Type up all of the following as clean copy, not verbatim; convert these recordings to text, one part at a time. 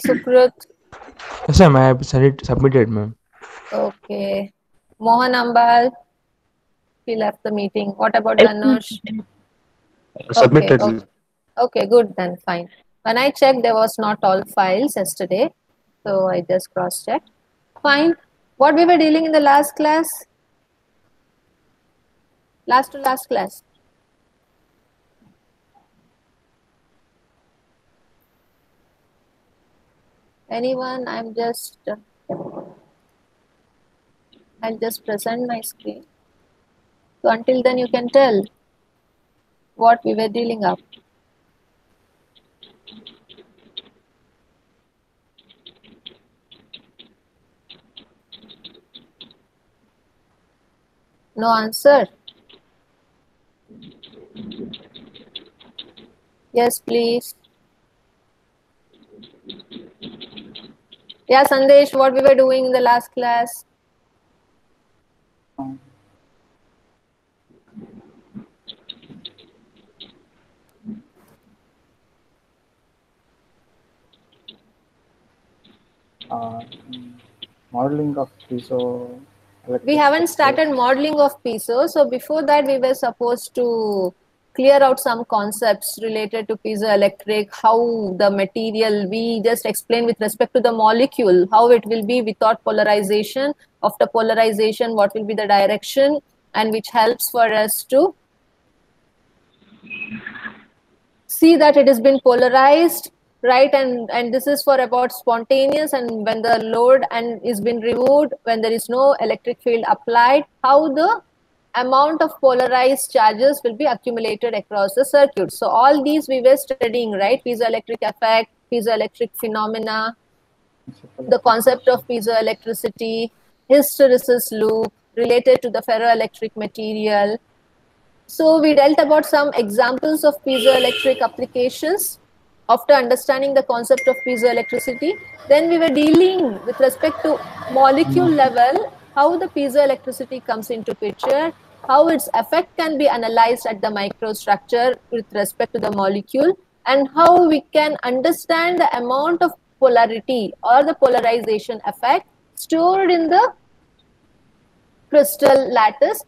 Sukrut. Yes, ma'am. I have submitted, ma'am. Okay. Mohan Ambal, he left the meeting. What about Dhanush? Okay, Submitted. okay. Okay, good then, fine. When I checked, there was not all files yesterday. So I just cross-checked. Fine. What we were dealing in the last class? Last to last class. Anyone? I'll just present my screen. So until then you can tell what we were dealing up. No answer? Yes, please. Yeah, Sandesh, what we were doing in the last class? Modeling of piezo. We haven't started modeling of piezo. So before that, we were supposed to clear out some concepts related to piezoelectric, how the material, we just explained with respect to the molecule, how it will be without polarization. After polarization, what will be the direction, and which helps for us to see that it has been polarized, right? And this is for about spontaneous, and when the load and is been removed, when there is no electric field applied, how the amount of polarized charges will be accumulated across the circuit. So all these we were studying, right? Piezoelectric effect, piezoelectric phenomena, the concept of piezoelectricity, hysteresis loop related to the ferroelectric material. So we dealt about some examples of piezoelectric applications. After understanding the concept of piezoelectricity, then we were dealing with respect to molecule level, how the piezoelectricity comes into picture, how its effect can be analyzed at the microstructure with respect to the molecule, and how we can understand the amount of polarity or the polarization effect stored in the crystal lattice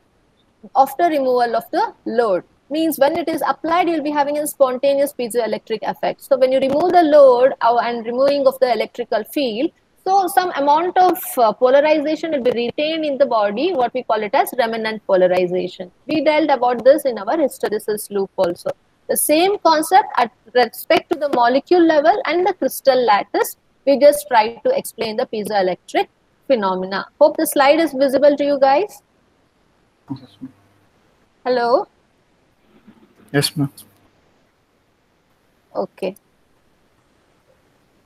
after removal of the load. Means when it is applied, you'll be having a spontaneous piezoelectric effect. So when you remove the load and removing of the electrical field, so some amount of polarization will be retained in the body, what we call it as remnant polarization. We dealt about this in our hysteresis loop also. The same concept at respect to the molecule level and the crystal lattice, we just try to explain the piezoelectric phenomena. Hope the slide is visible to you guys. Hello? Yes, ma'am. Okay.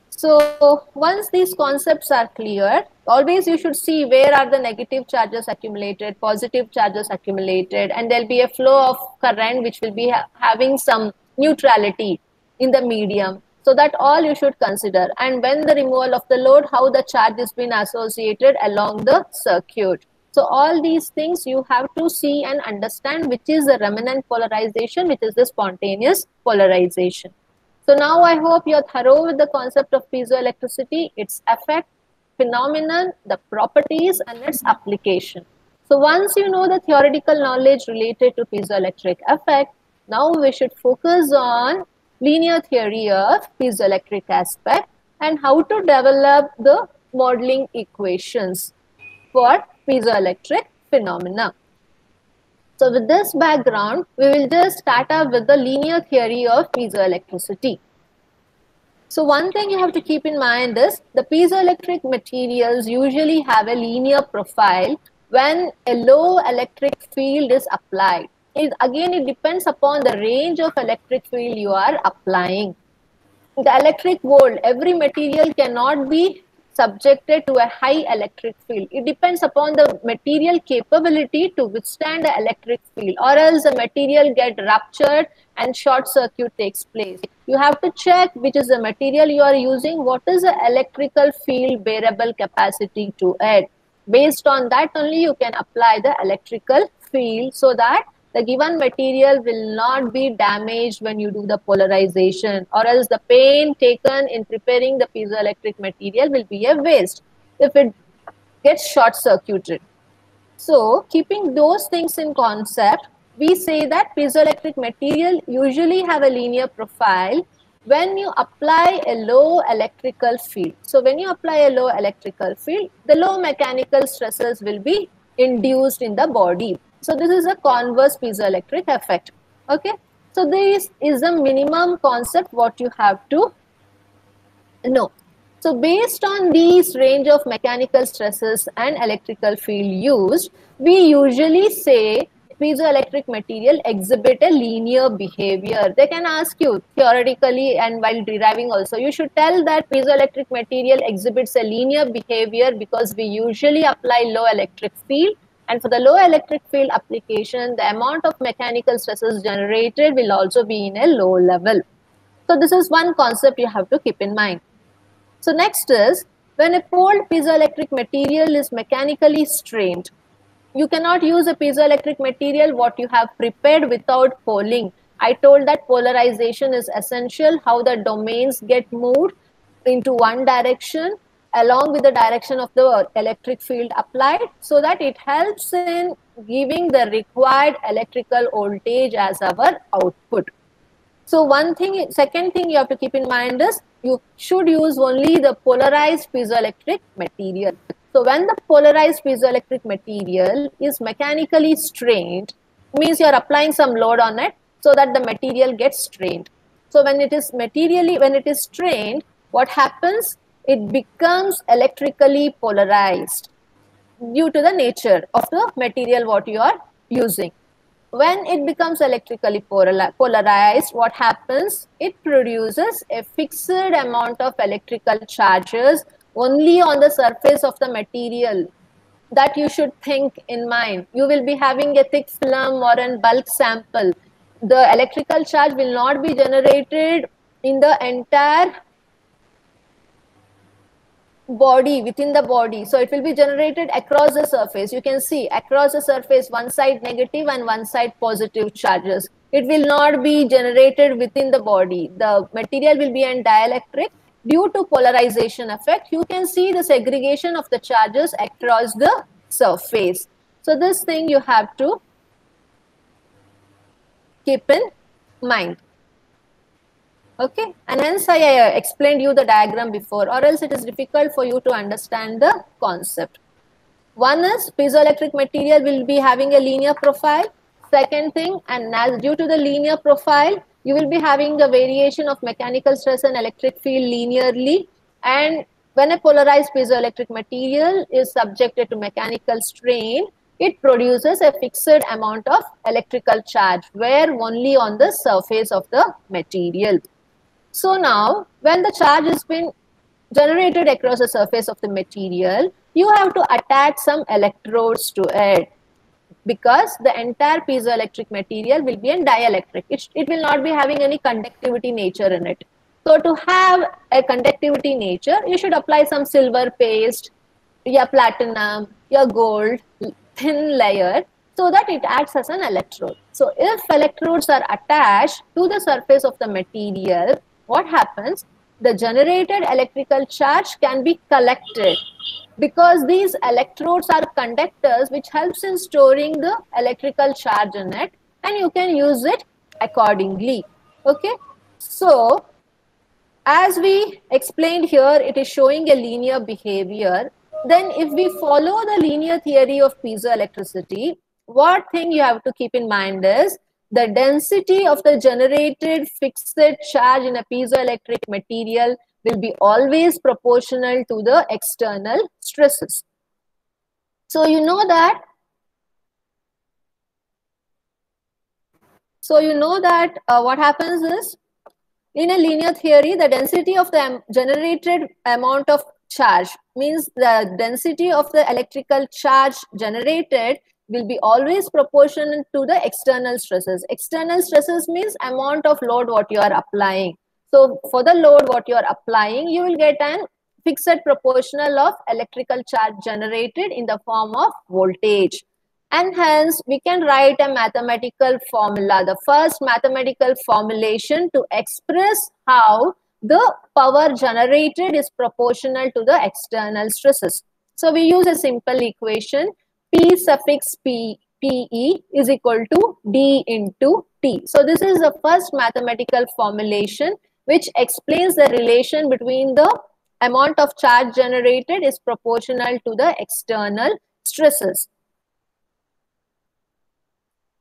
So once these concepts are clear, always you should see where are the negative charges accumulated, positive charges accumulated, and there'll be a flow of current which will be having some neutrality in the medium. So that all you should consider. And when the removal of the load, how the charge has been associated along the circuit. So all these things you have to see and understand which is the remnant polarization, which is the spontaneous polarization. So now I hope you're thorough with the concept of piezoelectricity, its effect, phenomenon, the properties, and its application. So once you know the theoretical knowledge related to piezoelectric effect, now we should focus on linear theory of piezoelectric aspect and how to develop the modeling equations for piezoelectric phenomena. So with this background, we will just start up with the linear theory of piezoelectricity. So one thing you have to keep in mind is the piezoelectric materials usually have a linear profile when a low electric field is applied. It depends upon the range of electric field you are applying. The electric volt, every material cannot be subjected to a high electric field. It depends upon the material capability to withstand the electric field, or else the material get ruptured and short circuit takes place. You have to check which is the material you are using, what is the electrical field bearable capacity to it. Based on that only you can apply the electrical field so that the given material will not be damaged when you do the polarization, or else the pain taken in preparing the piezoelectric material will be a waste if it gets short circuited. So keeping those things in concept, we say that piezoelectric material usually have a linear profile when you apply a low electrical field. So when you apply a low electrical field, the low mechanical stresses will be induced in the body. So this is a converse piezoelectric effect. Okay. So this is the minimum concept what you have to know. So based on these range of mechanical stresses and electrical field used, we usually say piezoelectric material exhibit a linear behavior. They can ask you theoretically and while deriving also, you should tell that piezoelectric material exhibits a linear behavior because we usually apply low electric field, and for the low electric field application, the amount of mechanical stresses generated will also be in a low level. So this is one concept you have to keep in mind. So next is, when a poled piezoelectric material is mechanically strained, you cannot use a piezoelectric material what you have prepared without poling. I told that polarization is essential, how the domains get moved into one direction along with the direction of the electric field applied, so that it helps in giving the required electrical voltage as our output. So second thing you have to keep in mind is you should use only the polarized piezoelectric material. So when the polarized piezoelectric material is mechanically strained, means you are applying some load on it so that the material gets strained. So when it is strained, what happens? It becomes electrically polarized due to the nature of the material what you are using. When it becomes electrically polarized, what happens? It produces a fixed amount of electrical charges only on the surface of the material. That you should think in mind. You will be having a thick film or a bulk sample. The electrical charge will not be generated in the entire body, within the body. So it will be generated across the surface. You can see across the surface, one side negative and one side positive charges. It will not be generated within the body. The material will be an dielectric. Due to polarization effect, you can see the segregation of the charges across the surface. So this thing you have to keep in mind. Okay, and hence I explained you the diagram before, or else it is difficult for you to understand the concept. One is piezoelectric material will be having a linear profile. Second thing, and as due to the linear profile, you will be having the variation of mechanical stress and electric field linearly. And when a polarized piezoelectric material is subjected to mechanical strain, it produces a fixed amount of electrical charge, where only on the surface of the material. So now, when the charge has been generated across the surface of the material, you have to attach some electrodes to it, because the entire piezoelectric material will be a dielectric. It will not be having any conductivity nature in it. So to have a conductivity nature, you should apply some silver paste, your platinum, your gold, thin layer, so that it acts as an electrode. So if electrodes are attached to the surface of the material, what happens? The generated electrical charge can be collected, because these electrodes are conductors which helps in storing the electrical charge in it, and you can use it accordingly. Okay, so as we explained here, it is showing a linear behavior. Then if we follow the linear theory of piezoelectricity, what thing you have to keep in mind is the density of the generated fixed charge in a piezoelectric material will be always proportional to the external stresses. So you know that what happens is, in a linear theory, the density of the generated amount of charge, means the density of the electrical charge generated will be always proportional to the external stresses. External stresses means amount of load what you are applying. So for the load what you are applying, you will get an fixed proportional of electrical charge generated in the form of voltage. And hence we can write a mathematical formula, the first mathematical formulation to express how the power generated is proportional to the external stresses. So we use a simple equation, P suffix PE is equal to D into T. So this is the first mathematical formulation which explains the relation between the amount of charge generated is proportional to the external stresses.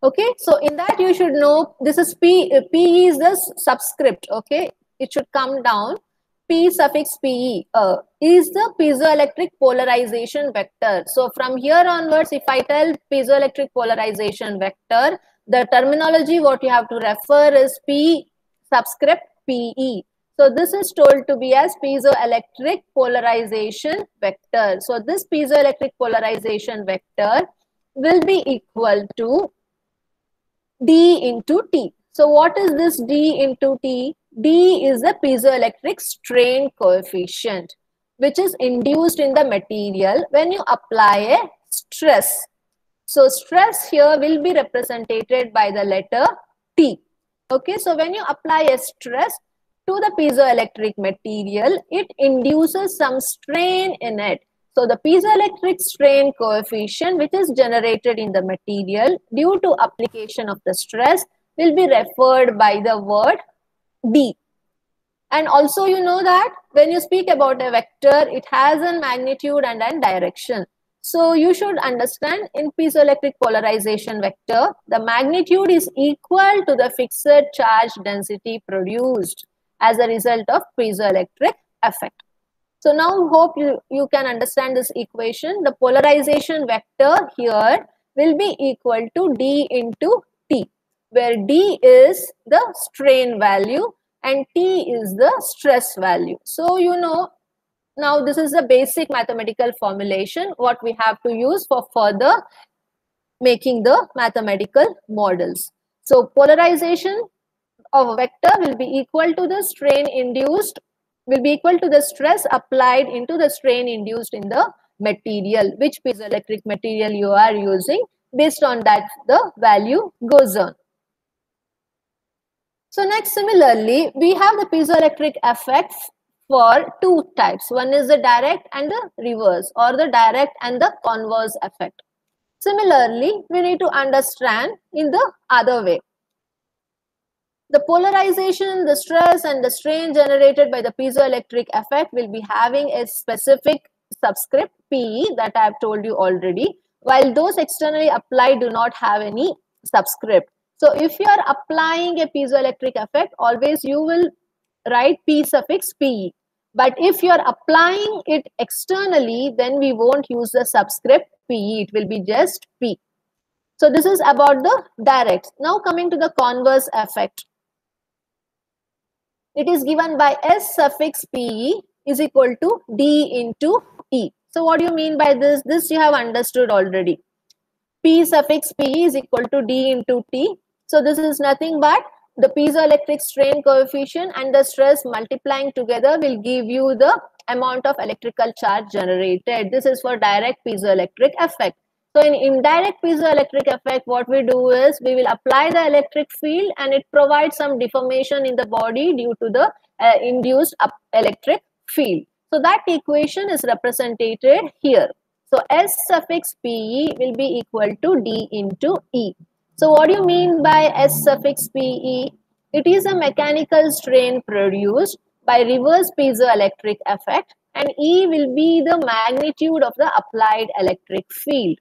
Okay, so in that you should know this is P is the subscript. Okay, it should come down. P suffix PE is the piezoelectric polarization vector. So from here onwards, if I tell piezoelectric polarization vector, the terminology what you have to refer is P subscript PE. So this is told to be as piezoelectric polarization vector. So this piezoelectric polarization vector will be equal to D into T. So what is this D into T? D is the piezoelectric strain coefficient which is induced in the material when you apply a stress. So stress here will be represented by the letter T. Okay, so when you apply a stress to the piezoelectric material, it induces some strain in it. So the piezoelectric strain coefficient which is generated in the material due to application of the stress will be referred by the word D. And also you know that when you speak about a vector, it has a magnitude and a direction. So you should understand in piezoelectric polarization vector, the magnitude is equal to the fixed charge density produced as a result of piezoelectric effect. So now hope you can understand this equation. The polarization vector here will be equal to D into T, where D is the strain value and T is the stress value. So you know, now this is the basic mathematical formulation what we have to use for further making the mathematical models. So polarization of a vector will be equal to the strain induced, will be equal to the stress applied into the strain induced in the material, which piezoelectric material you are using. Based on that, the value goes on. So next, similarly, we have the piezoelectric effects for two types. One is the direct and the reverse, or the direct and the converse effect. Similarly, we need to understand in the other way. The polarization, the stress and the strain generated by the piezoelectric effect will be having a specific subscript PE that I have told you already, while those externally applied do not have any subscript. So if you are applying a piezoelectric effect, always you will write P suffix PE. But if you are applying it externally, then we won't use the subscript PE, it will be just P. So this is about the direct. Now coming to the converse effect. It is given by S suffix PE is equal to D into E. So what do you mean by this? This you have understood already. P suffix PE is equal to D into T. So this is nothing but the piezoelectric strain coefficient and the stress multiplying together will give you the amount of electrical charge generated. This is for direct piezoelectric effect. So in indirect piezoelectric effect, what we do is we will apply the electric field and it provides some deformation in the body due to the induced electric field. So that equation is represented here. So S suffix PE will be equal to D into E. So what do you mean by S suffix PE? It is a mechanical strain produced by reverse piezoelectric effect, and E will be the magnitude of the applied electric field.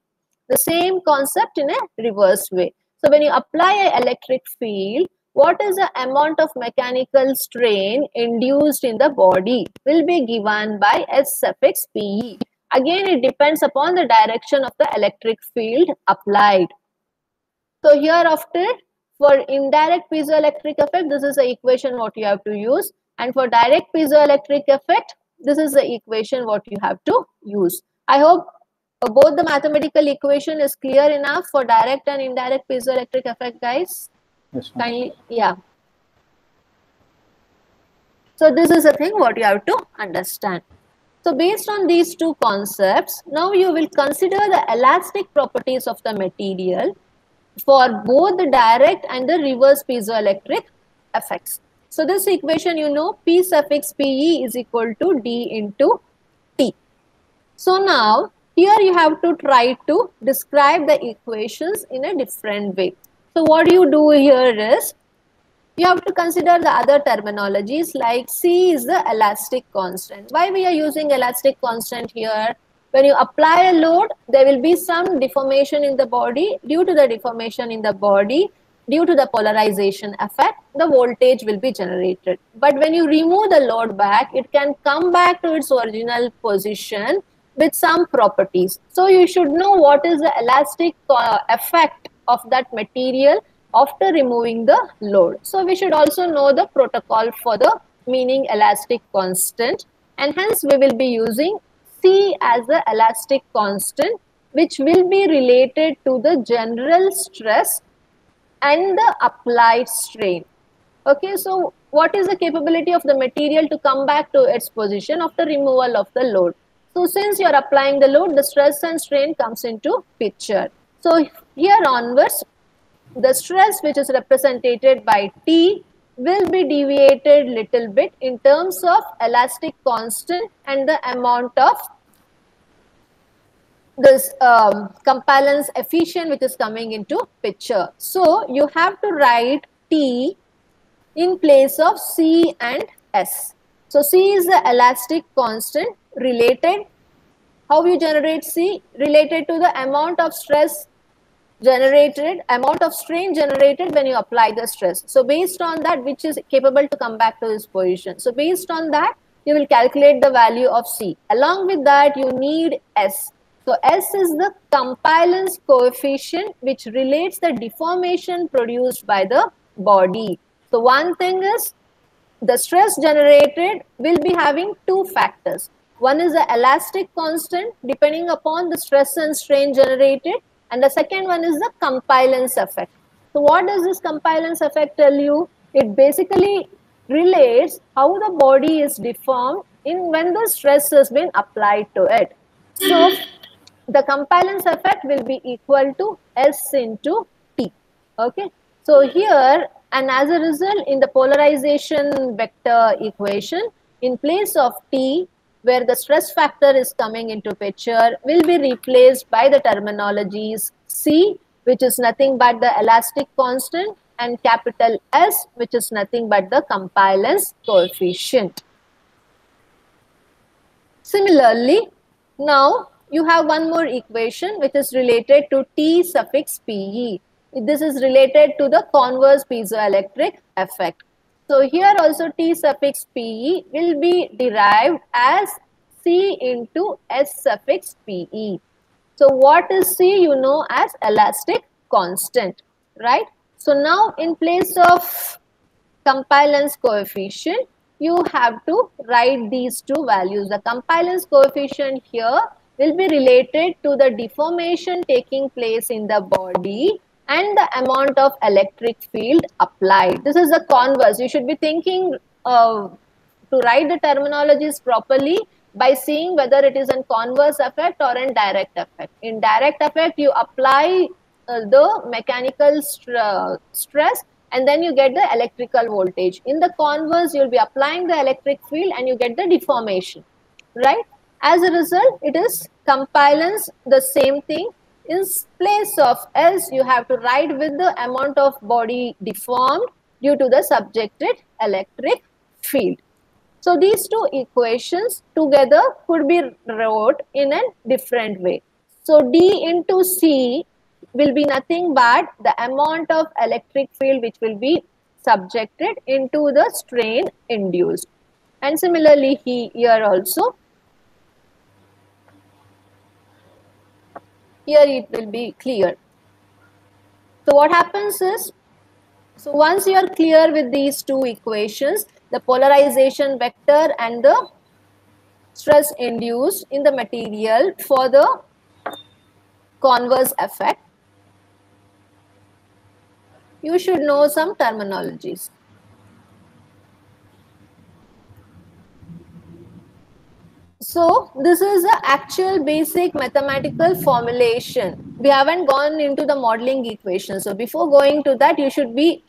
The same concept in a reverse way. So when you apply an electric field, what is the amount of mechanical strain induced in the body will be given by S suffix PE. Again, it depends upon the direction of the electric field applied. So hereafter, for indirect piezoelectric effect, this is the equation what you have to use. And for direct piezoelectric effect, this is the equation what you have to use. I hope both the mathematical equation is clear enough for direct and indirect piezoelectric effect, guys. Yes, Kindly, yeah. So this is the thing what you have to understand. So based on these two concepts, now you will consider the elastic properties of the material for both the direct and the reverse piezoelectric effects. So this equation, you know, P suffix PE is equal to D into T. So now here you have to try to describe the equations in a different way. So what you do here is, you have to consider the other terminologies like C is the elastic constant. Why we are using elastic constant here? When you apply a load, there will be some deformation in the body. Due to the deformation in the body, due to the polarization effect, the voltage will be generated. But when you remove the load back, it can come back to its original position with some properties. So you should know what is the elastic effect of that material after removing the load. So we should also know the protocol for the meaning elastic constant, and hence we will be using C as the elastic constant, which will be related to the general stress and the applied strain. Okay, so what is the capability of the material to come back to its position after removal of the load? So since you are applying the load, the stress and strain comes into picture. So here onwards, the stress which is represented by T will be deviated little bit in terms of elastic constant and the amount of this compellence efficient which is coming into picture. So you have to write T in place of C and S. So C is the elastic constant related. How you generate C? Related to the amount of stress generated, amount of strain generated when you apply the stress. So based on that, which is capable to come back to this position. So based on that, you will calculate the value of C. Along with that, you need S. So S is the compellence coefficient which relates the deformation produced by the body. So one thing is, the stress generated will be having two factors. One is the elastic constant depending upon the stress and strain generated, and the second one is the compellence effect. So what does this compellence effect tell you? It basically relates how the body is deformed in when the stress has been applied to it. So the compellence effect will be equal to S into T. Okay. So here, and as a result, in the polarization vector equation, in place of T, where the stress factor is coming into picture, will be replaced by the terminologies C, which is nothing but the elastic constant, and capital S, which is nothing but the compellence coefficient. Similarly, now you have one more equation which is related to T suffix PE. This is related to the converse piezoelectric effect. So here also T suffix PE will be derived as C into S suffix PE. So what is C? You know as elastic constant, right? So now in place of compellence coefficient, you have to write these two values. The compellence coefficient here will be related to the deformation taking place in the body and the amount of electric field applied. This is the converse. You should be thinking to write the terminologies properly by seeing whether it is an converse effect or an direct effect. In direct effect, you apply the mechanical stress and then you get the electrical voltage. In the converse, you'll be applying the electric field and you get the deformation, right? As a result, it is compellence, the same thing. In place of S, you have to write with the amount of body deformed due to the subjected electric field. So these two equations together could be wrote in a different way. So D into C will be nothing but the amount of electric field which will be subjected into the strain induced. And similarly here also, here it will be clear. So what happens is, so once you are clear with these two equations, the polarization vector and the stress induced in the material for the converse effect, you should know some terminologies. So this is the actual basic mathematical formulation. We haven't gone into the modeling equation. So before going to that, you should be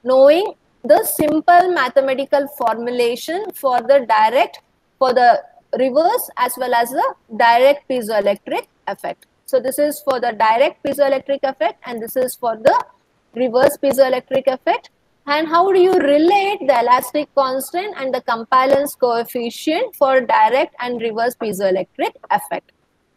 knowing the simple mathematical formulation for the direct, for the reverse as well as the direct piezoelectric effect. So this is for the direct piezoelectric effect and this is for the reverse piezoelectric effect. And how do you relate the elastic constant and the compliance coefficient for direct and reverse piezoelectric effect?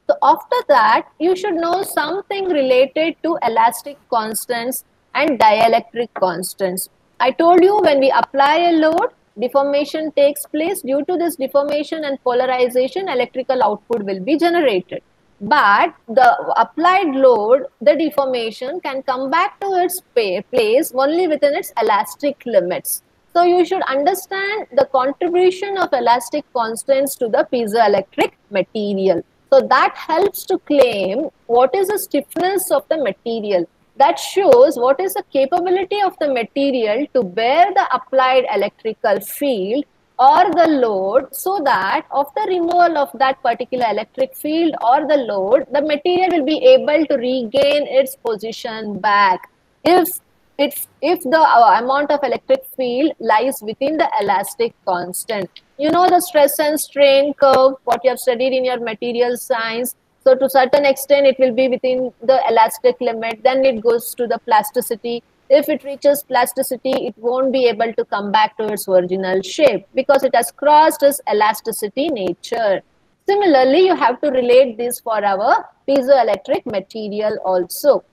So after that, you should know something related to elastic constants and dielectric constants. I told you when we apply a load, deformation takes place. Due to this deformation and polarization, electrical output will be generated. But the applied load, the deformation can come back to its place only within its elastic limits. So you should understand the contribution of elastic constants to the piezoelectric material. So that helps to claim what is the stiffness of the material. That shows what is the capability of the material to bear the applied electrical field or the load, so that after removal of that particular electric field or the load, the material will be able to regain its position back if the amount of electric field lies within the elastic constant. You know the stress and strain curve, what you have studied in your material science. So to certain extent, it will be within the elastic limit. Then it goes to the plasticity. If it reaches plasticity, it won't be able to come back to its original shape because it has crossed its elasticity nature. Similarly, you have to relate this for our piezoelectric material also.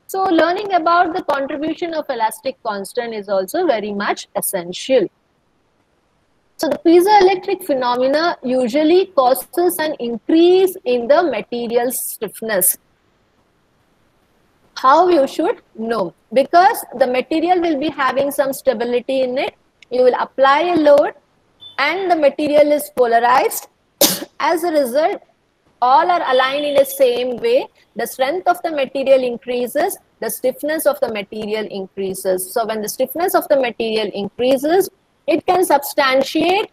So learning about the contribution of elastic constant is also very much essential. So the piezoelectric phenomena usually causes an increase in the material stiffness. How you should know? Because the material will be having some stability in it. You will apply a load and the material is polarized. As a result, all are aligned in the same way. The strength of the material increases, the stiffness of the material increases. So when the stiffness of the material increases, it can substantiate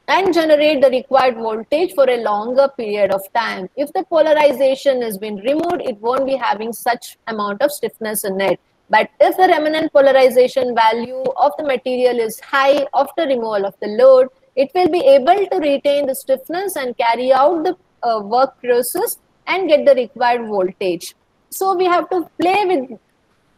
and generate the required voltage for a longer period of time. If the polarization has been removed, it won't be having such amount of stiffness in it. But if the remnant polarization value of the material is high after removal of the load, it will be able to retain the stiffness and carry out the work process and get the required voltage. So we have to play with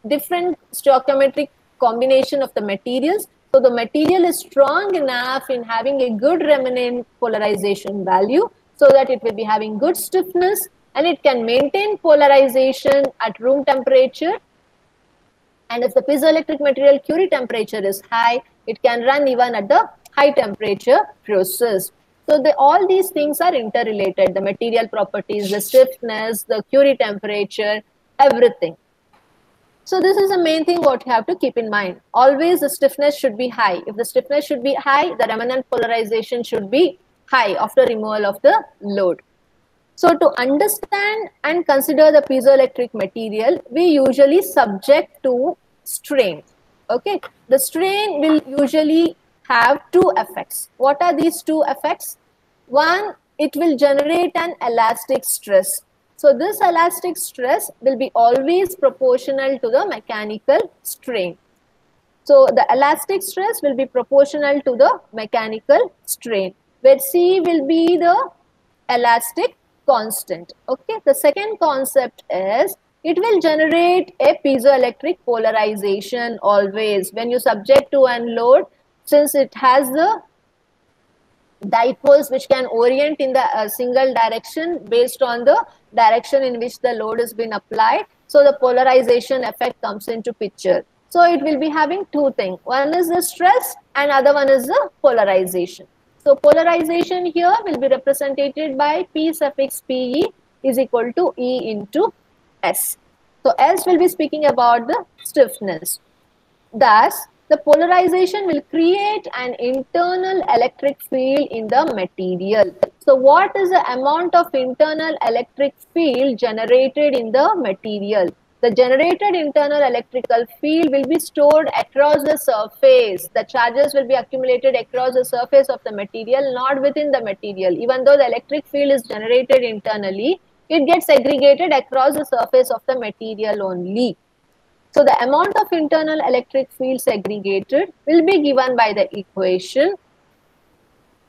different stoichiometric combination of the materials. So the material is strong enough in having a good remnant polarization value so that it will be having good stiffness and it can maintain polarization at room temperature. And if the piezoelectric material Curie temperature is high, it can run even at the high temperature process. So all these things are interrelated, the material properties, the stiffness, the Curie temperature, everything. So this is the main thing what you have to keep in mind. Always the stiffness should be high. If the stiffness should be high, the remnant polarization should be high after removal of the load. So to understand and consider the piezoelectric material, we usually subject to strain. Okay, the strain will usually have two effects. What are these two effects? One, it will generate an elastic stress. So this elastic stress will be always proportional to the mechanical strain. So the elastic stress will be proportional to the mechanical strain, where C will be the elastic constant. Okay, the second concept is it will generate a piezoelectric polarization always when you subject to an load, since it has the dipoles which can orient in the single direction based on the direction in which the load has been applied. So the polarization effect comes into picture. So it will be having two things. One is the stress and other one is the polarization. So polarization here will be represented by P suffix PE is equal to E into S. So S will be speaking about the stiffness. Thus, the polarization will create an internal electric field in the material. So what is the amount of internal electric field generated in the material? the generated internal electrical field will be stored across the surface. The charges will be accumulated across the surface of the material, not within the material. Even though the electric field is generated internally, it gets segregated across the surface of the material only. So the amount of internal electric field segregated will be given by the equation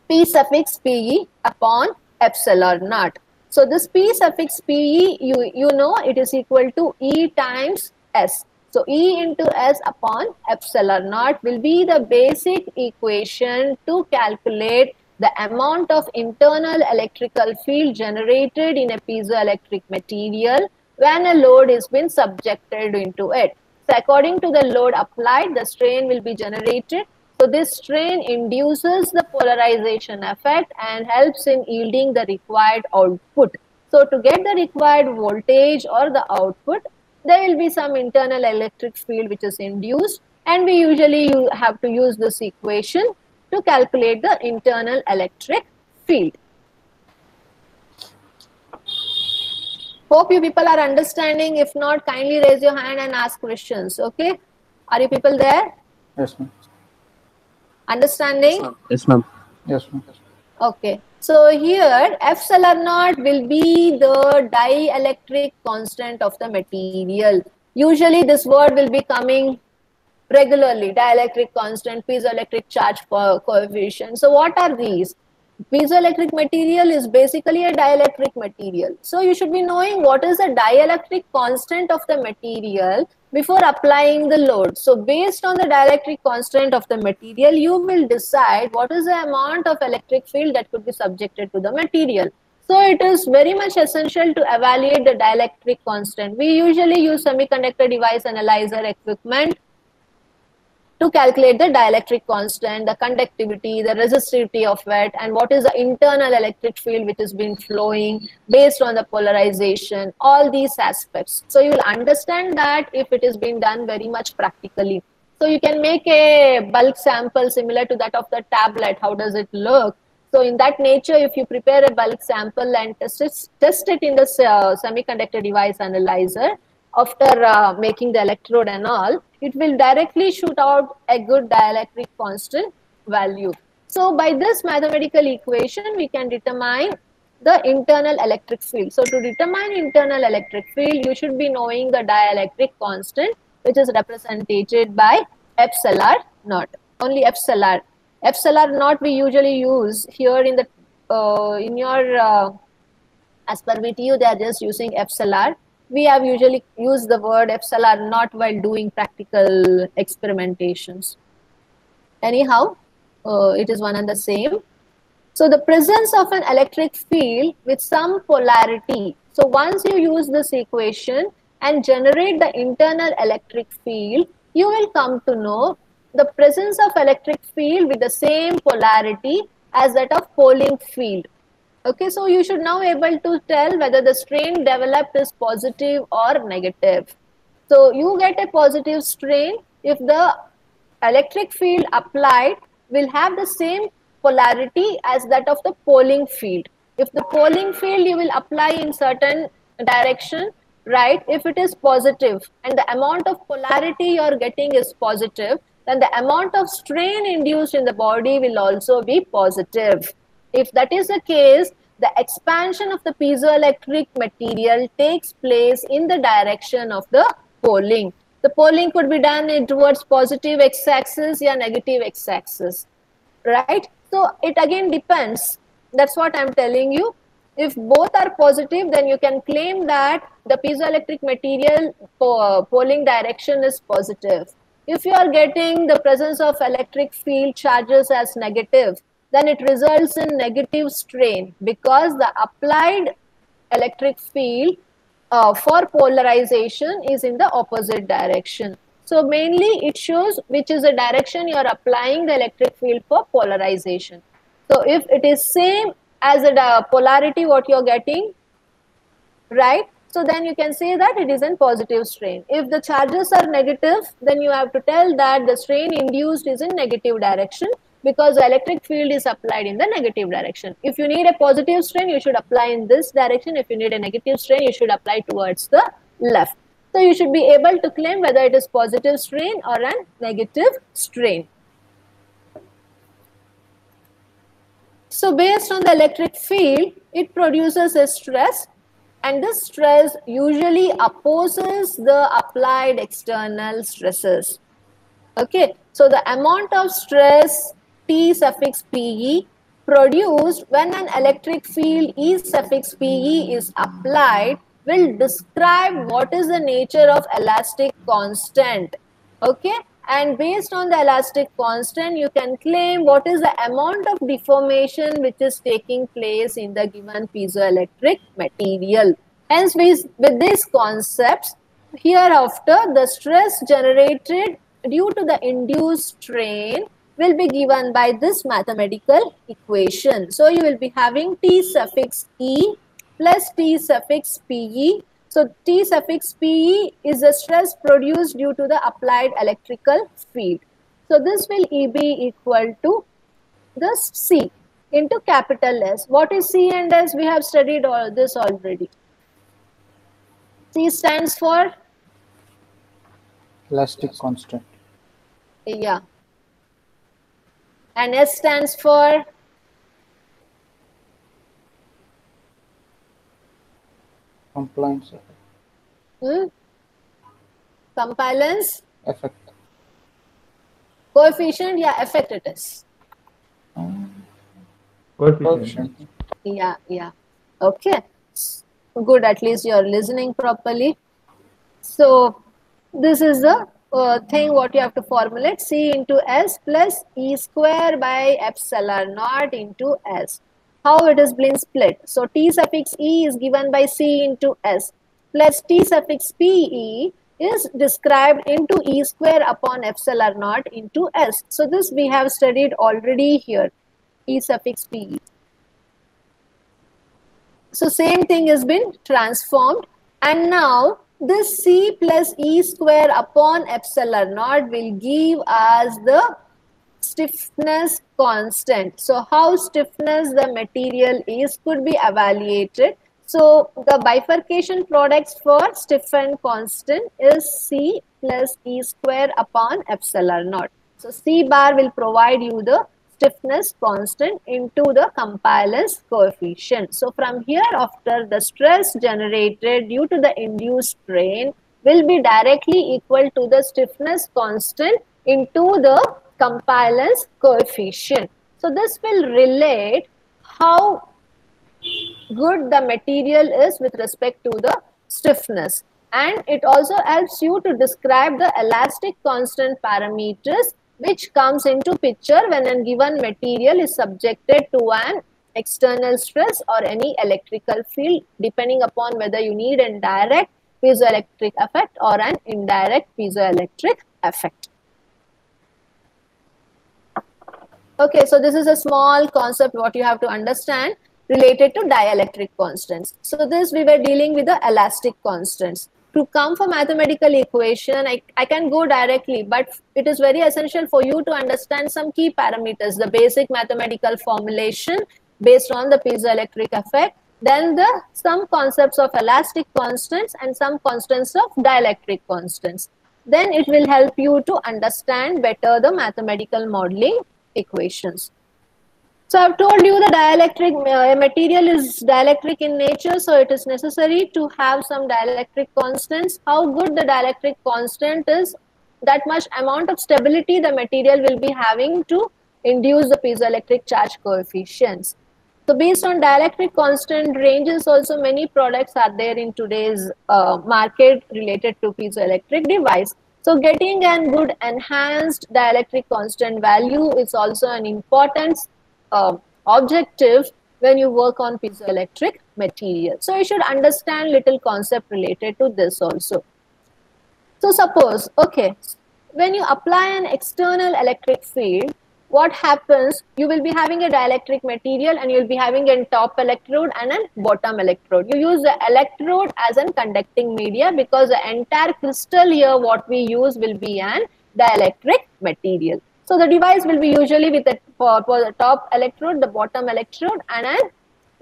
P suffix Pe upon epsilon naught. So this P suffix Pe, you know it is equal to E times S. So E into S upon epsilon naught will be the basic equation to calculate the amount of internal electrical field generated in a piezoelectric material when a load is been subjected into it. So according to the load applied, the strain will be generated. So this strain induces the polarization effect and helps in yielding the required output. So to get the required voltage or the output, there will be some internal electric field which is induced, and we usually have to use this equation to calculate the internal electric field. Hope you people are understanding. If not, kindly raise your hand and ask questions. Okay, are you people there? Yes, ma'am. Understanding? Yes, ma'am. Yes, ma'am. Okay. So here epsilon naught will be the dielectric constant of the material. Usually this word will be coming regularly: dielectric constant, piezoelectric charge coefficient. So what are these? Piezoelectric material is basically a dielectric material. So you should be knowing what is the dielectric constant of the material before applying the load. So based on the dielectric constant of the material, you will decide what is the amount of electric field that could be subjected to the material. So it is very much essential to evaluate the dielectric constant. We usually use semiconductor device analyzer equipment to calculate the dielectric constant, the conductivity, the resistivity of it, and what is the internal electric field which has been flowing based on the polarization, all these aspects. So you will understand that if it is being done very much practically. So you can make a bulk sample similar to that of the tablet. How does it look? So in that nature, if you prepare a bulk sample and test it in the semiconductor device analyzer, after making the electrode and all, it will directly shoot out a good dielectric constant value. So by this mathematical equation, we can determine the internal electric field. So to determine internal electric field, you should be knowing the dielectric constant, which is represented by epsilon naught. Only epsilon. Epsilon naught we usually use here in the in your as per VTU, they are just using epsilon. We have usually used the word epsilon naught while doing practical experimentations. Anyhow, it is one and the same. So the presence of an electric field with some polarity. So once you use this equation and generate the internal electric field, you will come to know the presence of electric field with the same polarity as that of Pauling field. Okay, so you should now be able to tell whether the strain developed is positive or negative. So you get a positive strain if the electric field applied will have the same polarity as that of the Pauling field. If the Pauling field you will apply in certain direction, right? If it is positive and the amount of polarity you are getting is positive, then the amount of strain induced in the body will also be positive. If that is the case, the expansion of the piezoelectric material takes place in the direction of the Pauling. The Pauling could be done towards positive x-axis or negative x-axis, right? So it again depends. That's what I'm telling you. If both are positive, then you can claim that the piezoelectric material Pauling direction is positive. If you are getting the presence of electric field charges as negative, then it results in negative strain because the applied electric field for polarization is in the opposite direction. So mainly it shows which is the direction you are applying the electric field for polarization. So if it is same as the polarity what you are getting, right? So then you can say that it is in positive strain. If the charges are negative, then you have to tell that the strain induced is in negative direction because the electric field is applied in the negative direction. If you need a positive strain, you should apply in this direction. If you need a negative strain, you should apply towards the left. So you should be able to claim whether it is positive strain or a negative strain. So based on the electric field, it produces a stress, and this stress usually opposes the applied external stresses. Okay, so the amount of stress T suffix PE produced when an electric field E suffix PE is applied will describe what is the nature of elastic constant. Okay, and based on the elastic constant, you can claim what is the amount of deformation which is taking place in the given piezoelectric material. Hence, with these concepts, hereafter the stress generated due to the induced strain will be given by this mathematical equation. So you will be having T suffix E plus T suffix PE. So T suffix PE is the stress produced due to the applied electrical field. So this will be equal to this C into capital S. What is C and S? We have studied all this already. C stands for? Elastic constant. Yeah. And S stands for? Compliance effect. Compliance? Effect. Coefficient? Yeah, effect it is. Coefficient. Yeah, yeah. Okay. Good, at least you're listening properly. So this is the thing what you have to formulate. C into S plus E square by epsilon naught into S. How it is being split? So T suffix E is given by C into S plus T suffix PE is described into E square upon epsilon naught into S. So this we have studied already here, E suffix PE. So same thing has been transformed, and now this C plus E square upon epsilon naught will give us the stiffness constant. So how stiffness the material is could be evaluated. So the bifurcation products for stiffen constant is C plus E square upon epsilon naught. So C bar will provide you the stiffness constant into the compiler's coefficient. So from here after, the stress generated due to the induced strain will be directly equal to the stiffness constant into the compiler's coefficient. So this will relate how good the material is with respect to the stiffness, and it also helps you to describe the elastic constant parameters which comes into picture when a given material is subjected to an external stress or any electrical field, depending upon whether you need a direct piezoelectric effect or an indirect piezoelectric effect. Okay, so this is a small concept what you have to understand related to dielectric constants. So this we were dealing with the elastic constants. To come for mathematical equation, I can go directly, but it is very essential for you to understand some key parameters, the basic mathematical formulation based on the piezoelectric effect, then some concepts of elastic constants and some constants of dielectric constants. Then it will help you to understand better the mathematical modeling equations. So I've told you the dielectric material is dielectric in nature, so it is necessary to have some dielectric constants. How good the dielectric constant is, that much amount of stability the material will be having to induce the piezoelectric charge coefficients. So based on dielectric constant ranges, also many products are there in today's market related to piezoelectric device. So getting a good enhanced dielectric constant value is also an important objective when you work on piezoelectric material. So you should understand little concept related to this also. So suppose, okay, when you apply an external electric field, what happens? You will be having a dielectric material and you will be having a top electrode and a bottom electrode. You use the electrode as a conducting media because the entire crystal here what we use will be an dielectric material. So the device will be usually with for the top electrode, the bottom electrode and a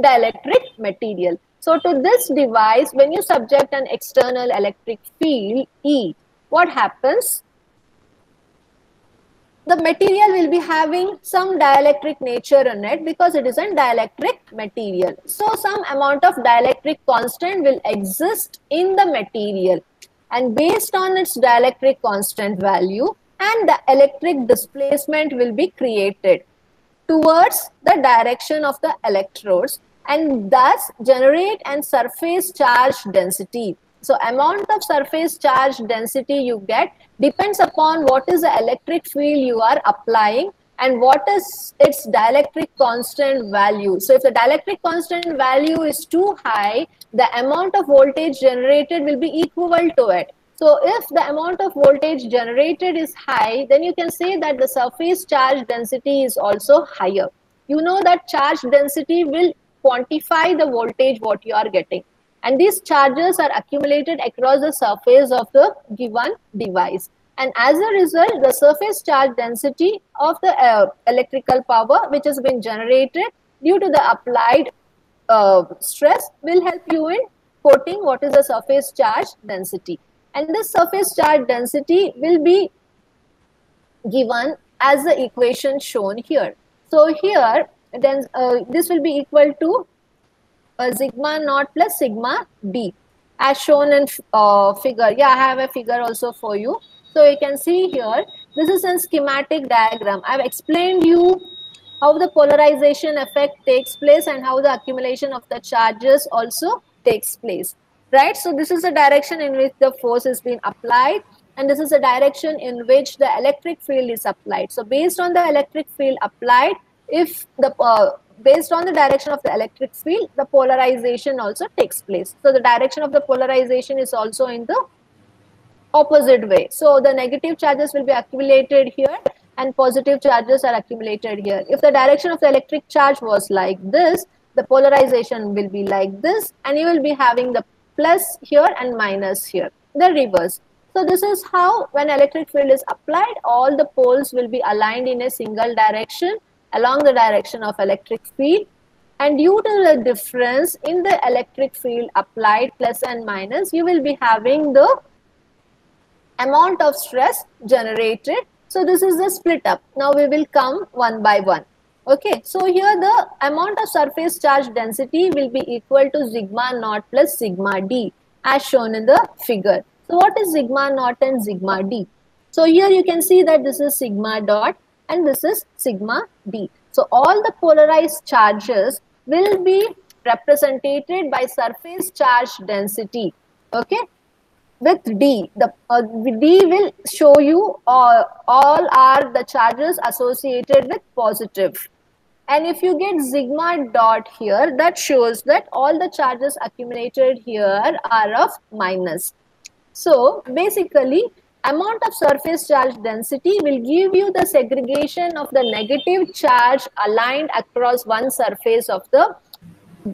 dielectric material. So to this device, when you subject an external electric field E, what happens? The material will be having some dielectric nature in it because it is a dielectric material. So some amount of dielectric constant will exist in the material, and based on its dielectric constant value, and the electric displacement will be created towards the direction of the electrodes, and thus generate an surface charge density. So amount of surface charge density you get depends upon what is the electric field you are applying and what is its dielectric constant value. So if the dielectric constant value is too high, the amount of voltage generated will be equal to it. So if the amount of voltage generated is high, then you can say that the surface charge density is also higher. You know that charge density will quantify the voltage what you are getting. And these charges are accumulated across the surface of the given device. And as a result, the surface charge density of the electrical power which has been generated due to the applied stress will help you in quoting what is the surface charge density. And this surface charge density will be given as the equation shown here. So here, then this will be equal to sigma naught plus sigma d as shown in figure. Yeah, I have a figure also for you. So you can see here, this is a schematic diagram. I have explained you how the polarization effect takes place and how the accumulation of the charges also takes place. Right, so this is the direction in which the force is being applied, and this is the direction in which the electric field is applied. So based on the electric field applied, if the based on the direction of the electric field, the polarization also takes place. So the direction of the polarization is also in the opposite way. So the negative charges will be accumulated here and positive charges are accumulated here. If the direction of the electric charge was like this, the polarization will be like this, and you will be having the plus here and minus here, the reverse. So this is how when electric field is applied, all the poles will be aligned in a single direction along the direction of electric field, and due to the difference in the electric field applied plus and minus, you will be having the amount of stress generated. So this is the split up. Now we will come one by one. Okay, so here the amount of surface charge density will be equal to sigma naught plus sigma d as shown in the figure. So what is sigma naught and sigma d? So here you can see that this is sigma dot and this is sigma d. So all the polarized charges will be represented by surface charge density. Okay, with d, the d will show you all are the charges associated with positive. And if you get sigma dot here, that shows that all the charges accumulated here are of minus. So basically, amount of surface charge density will give you the segregation of the negative charge aligned across one surface of the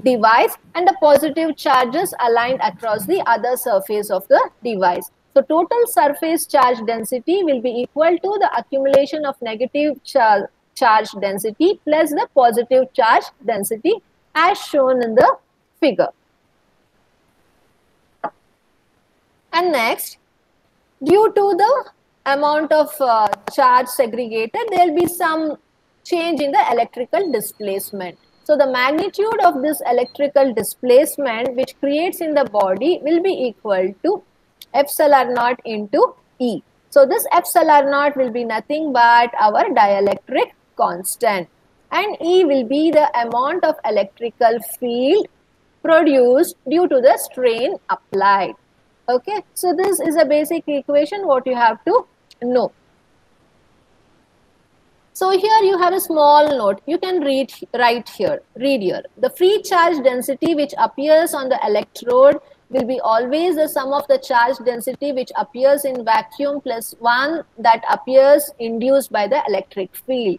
device and the positive charges aligned across the other surface of the device. So total surface charge density will be equal to the accumulation of negative charge density plus the positive charge density as shown in the figure. And next, due to the amount of charge segregated, there will be some change in the electrical displacement. So the magnitude of this electrical displacement which creates in the body will be equal to epsilon naught into E. So this epsilon naught will be nothing but our dielectric constant, and E will be the amount of electrical field produced due to the strain applied. Okay, so this is a basic equation what you have to know. So here you have a small note. You can read here. The free charge density which appears on the electrode will be always the sum of the charge density which appears in vacuum plus one that appears induced by the electric field.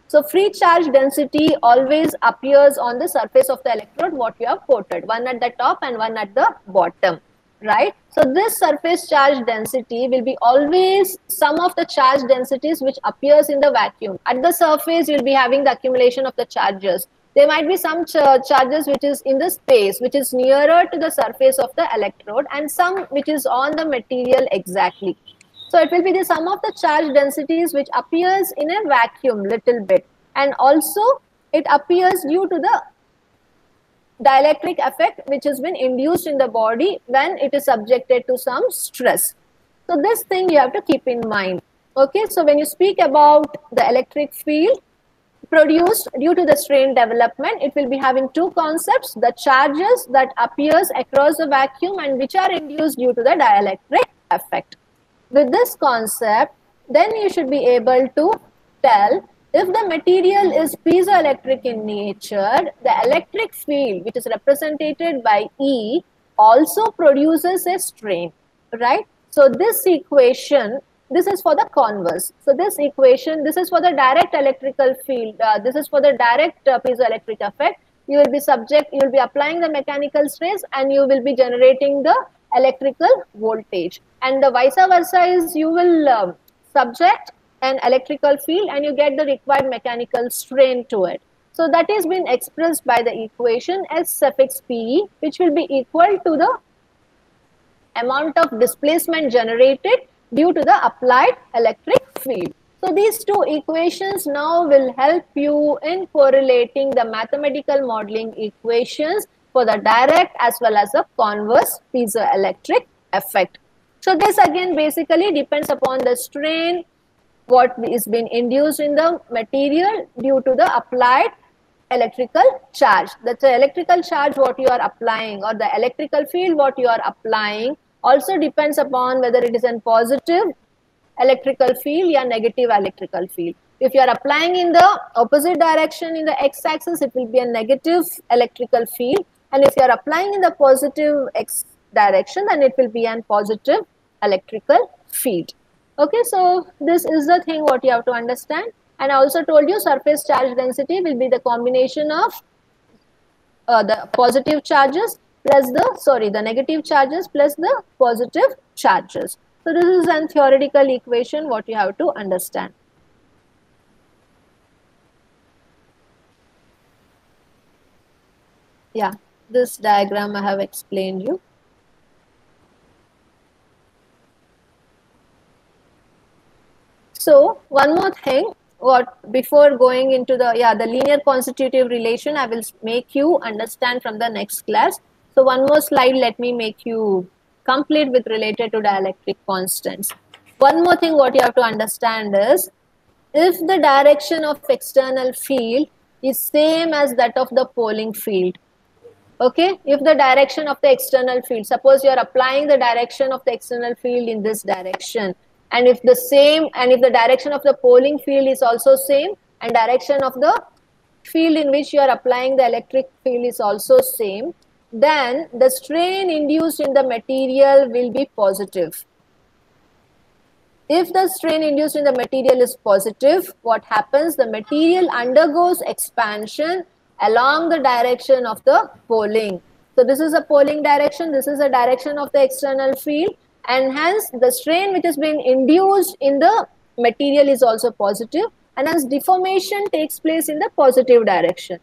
So free charge density always appears on the surface of the electrode what you have quoted, one at the top and one at the bottom, right? So this surface charge density will be always sum of the charge densities which appears in the vacuum. At the surface you will be having the accumulation of the charges. There might be some charges which is in the space, which is nearer to the surface of the electrode, and some which is on the material exactly. So it will be the sum of the charge densities which appears in a vacuum little bit, and also it appears due to the dielectric effect which has been induced in the body when it is subjected to some stress. So this thing you have to keep in mind. Okay, so when you speak about the electric field produced due to the strain development, it will be having two concepts: the charges that appears across the vacuum and which are induced due to the dielectric effect. With this concept, then you should be able to tell if the material is piezoelectric in nature, the electric field which is represented by E also produces a strain, right? So this equation, this is for the converse. So this equation, this is for the direct electrical field, this is for the direct piezoelectric effect. You will be applying the mechanical stress and you will be generating the electrical voltage, and the vice versa is you will subject an electrical field and you get the required mechanical strain to it. So that is been expressed by the equation S suffix Pe, which will be equal to the amount of displacement generated due to the applied electric field. So these two equations now will help you in correlating the mathematical modeling equations for the direct as well as the converse piezoelectric effect. So this again basically depends upon the strain what is being induced in the material due to the applied electrical charge. That's the electrical charge what you are applying, or the electrical field what you are applying also depends upon whether it is a positive electrical field or negative electrical field. If you are applying in the opposite direction in the x-axis, it will be a negative electrical field, and if you are applying in the positive x direction, then it will be a positive electrical field. Okay, so this is the thing what you have to understand. And I also told you surface charge density will be the combination of the positive charges plus the negative charges plus the positive charges. So this is a theoretical equation what you have to understand. Yeah, this diagram I have explained you. So one more thing, before going into the linear constitutive relation, I will make you understand from the next class. So one more slide, let me make you complete with related to dielectric constants. One more thing what you have to understand is, if the direction of external field is same as that of the Pauling field, okay, if the direction of the external field, suppose you are applying the direction of the external field in this direction, and if the direction of the Pauling field is also same, and direction of the field in which you are applying the electric field is also same, then the strain induced in the material will be positive. If the strain induced in the material is positive, what happens? The material undergoes expansion along the direction of the Pauling. So this is a Pauling direction, this is a direction of the external field, and hence the strain which has been induced in the material is also positive, and hence deformation takes place in the positive direction.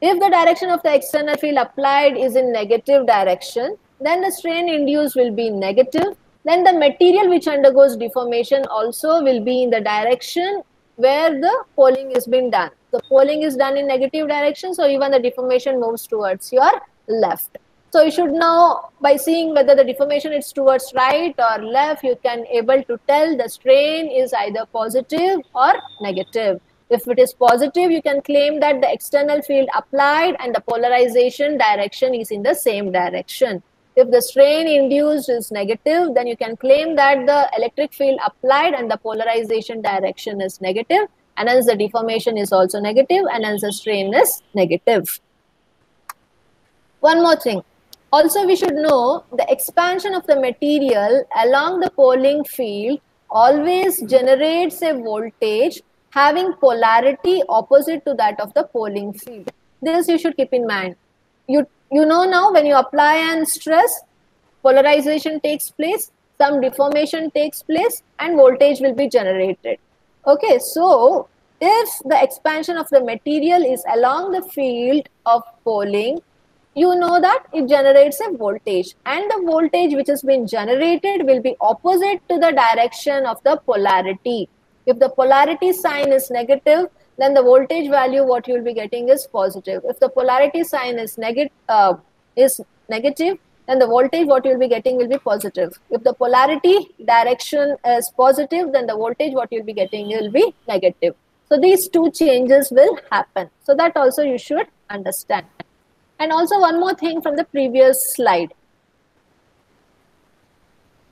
If the direction of the external field applied is in negative direction, then the strain induced will be negative. Then the material which undergoes deformation also will be in the direction where the Pauling is being done. The Pauling is done in negative direction, so even the deformation moves towards your left. So you should know, by seeing whether the deformation is towards right or left, you can able to tell the strain is either positive or negative. If it is positive, you can claim that the external field applied and the polarization direction is in the same direction. If the strain induced is negative, then you can claim that the electric field applied and the polarization direction is negative, and hence the deformation is also negative, and hence the strain is negative. One more thing. Also, we should know the expansion of the material along the Pauling field always generates a voltage having polarity opposite to that of the Pauling field. This you should keep in mind. You know now when you apply and stress, polarization takes place, some deformation takes place, and voltage will be generated. Okay, so if the expansion of the material is along the field of Pauling, you know that it generates a voltage, and the voltage which has been generated will be opposite to the direction of the polarity. If the polarity sign is negative, then the voltage value what you will be getting is positive. If the polarity sign is negative, then the voltage what you will be getting will be positive. If the polarity direction is positive, then the voltage what you will be getting will be negative. So these two changes will happen. So that also you should understand. And also one more thing from the previous slide.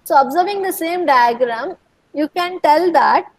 So observing the same diagram, you can tell that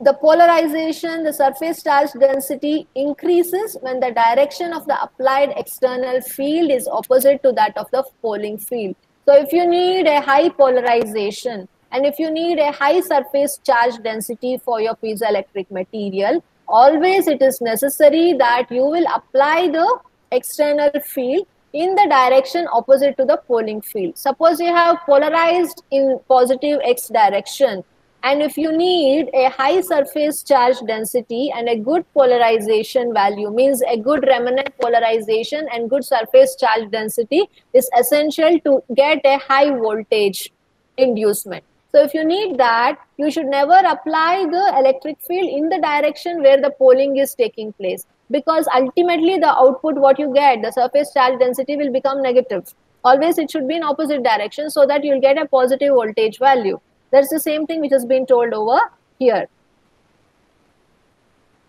the polarization, the surface charge density increases when the direction of the applied external field is opposite to that of the Pauling field. So if you need a high polarization and if you need a high surface charge density for your piezoelectric material, always it is necessary that you will apply the external field in the direction opposite to the Pauling field. Suppose you have polarized in positive x direction, and if you need a high surface charge density and a good polarization value, means a good remnant polarization and good surface charge density is essential to get a high voltage inducement. So if you need that, you should never apply the electric field in the direction where the Pauling is taking place, because ultimately the output what you get, the surface charge density will become negative. Always it should be in opposite direction so that you'll get a positive voltage value. That's the same thing which has been told over here.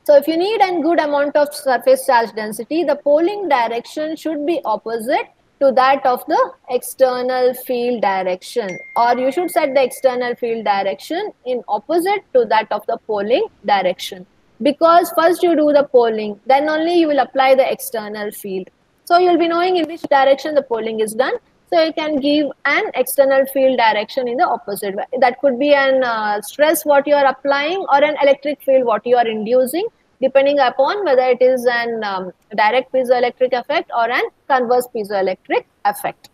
So if you need a good amount of surface charge density, the Pauling direction should be opposite to that of the external field direction, or you should set the external field direction in opposite to that of the Pauling direction, because first you do the Pauling, then only you will apply the external field. So you'll be knowing in which direction the Pauling is done. So you can give an external field direction in the opposite way. That could be an stress what you are applying or an electric field what you are inducing, depending upon whether it is an direct piezoelectric effect or an converse piezoelectric effect.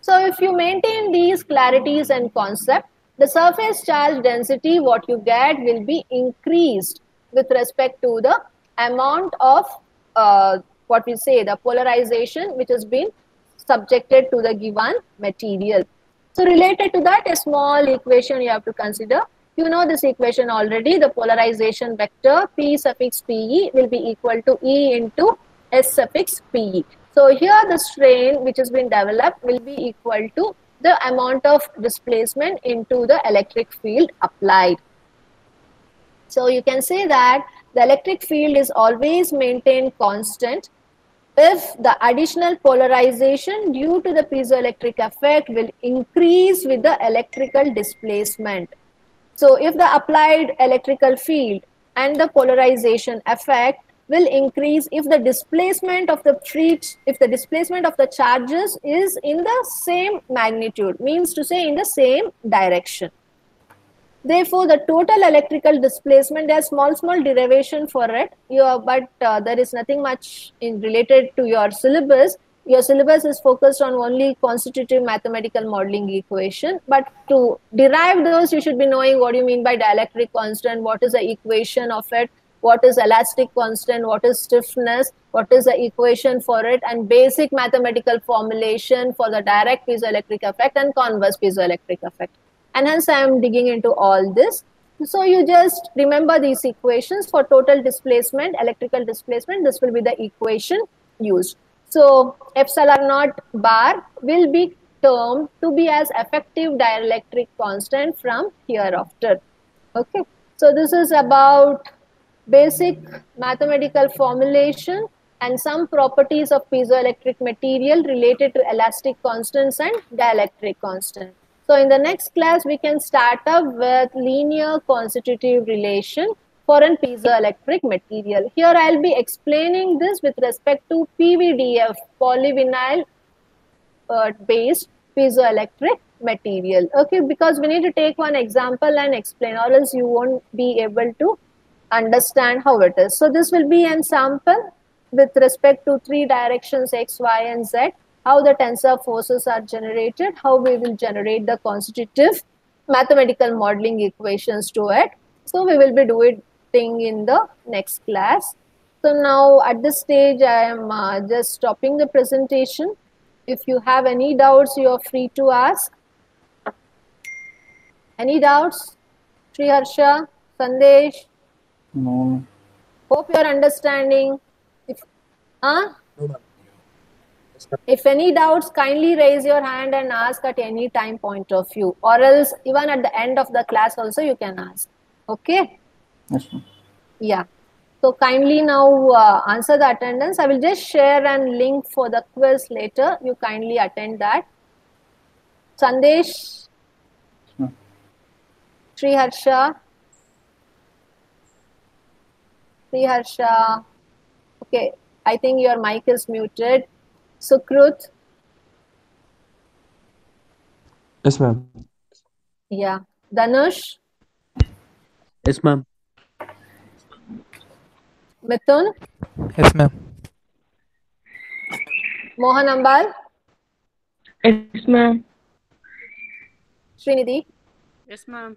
So if you maintain these clarities and concept, the surface charge density what you get will be increased with respect to the amount of what we say the polarization which has been subjected to the given material. So related to that, a small equation you have to consider. You know this equation already. The polarization vector P suffix PE will be equal to E into S suffix PE. So here the strain which has been developed will be equal to the amount of displacement into the electric field applied. So you can say that the electric field is always maintained constant if the additional polarization due to the piezoelectric effect will increase with the electrical displacement. So if the applied electrical field and the polarization effect will increase if the displacement of the charges is in the same magnitude, means to say in the same direction. Therefore, the total electrical displacement, there are small derivation for it, but there is nothing much related to your syllabus. Your syllabus is focused on only constitutive mathematical modeling equation. But to derive those, you should be knowing what you mean by dielectric constant, what is the equation of it, what is elastic constant, what is stiffness, what is the equation for it, and basic mathematical formulation for the direct piezoelectric effect and converse piezoelectric effect. And hence I am digging into all this. So you just remember these equations for total displacement, electrical displacement. This will be the equation used. So epsilon naught bar will be termed to be as effective dielectric constant from hereafter. Okay. So this is about basic mathematical formulation and some properties of piezoelectric material related to elastic constants and dielectric constant. So in the next class, we can start up with linear constitutive relation for an piezoelectric material. Here I'll be explaining this with respect to PVDF, polyvinyl based piezoelectric material. Okay, because we need to take one example and explain, or else you won't be able to understand how it is. So this will be an sample with respect to 3 directions X, Y, and Z. How the tensor forces are generated, how we will generate the constitutive mathematical modeling equations to it. So we will be doing thing in the next class. So now at this stage, I am just stopping the presentation. If you have any doubts, you are free to ask. Any doubts? Sri Harsha, Sandesh? No. Hope you are understanding. If any doubts, kindly raise your hand and ask at any time point of view, or else even at the end of the class also you can ask. Okay? Yes, ma'am. Yeah. So kindly now answer the attendance. I will just share and link for the quiz later. You kindly attend that. Sandesh, Yes, ma'am. Sri Harsha. Sri Harsha. Okay, I think your mic is muted. Sukrut. Yes, ma'am. Yeah. Dhanush. Yes, ma'am. Mithun. Yes, ma'am. Mohan Ambal. Yes, ma'am. Srinidhi. Yes, ma'am.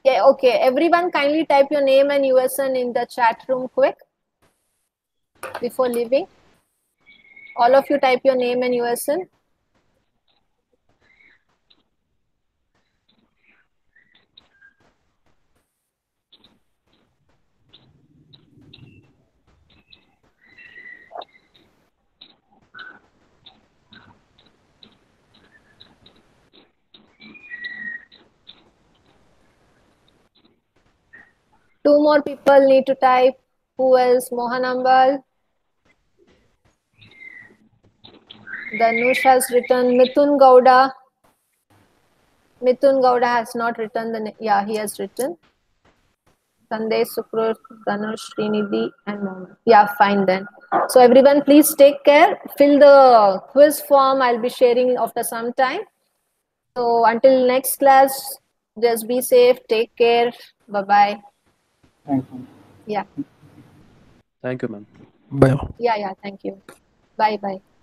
Yeah, okay. Everyone kindly type your name and USN in the chat room quick before leaving. All of you type your name and USN. Two more people need to type. Who else? Mohan Ambal. Dhanush has written. Mithun Gowda. Mithun Gowda has not written the name. Yeah, he has written. Sandesh, Sukrut, Dhanush, Srinidhi, and Mohan. Yeah, fine then. So everyone, please take care. Fill the quiz form. I'll be sharing after some time. So until next class, just be safe. Take care. Bye-bye. Thank you. Yeah. Thank you, ma'am. Bye. Yeah. Thank you. Bye-bye.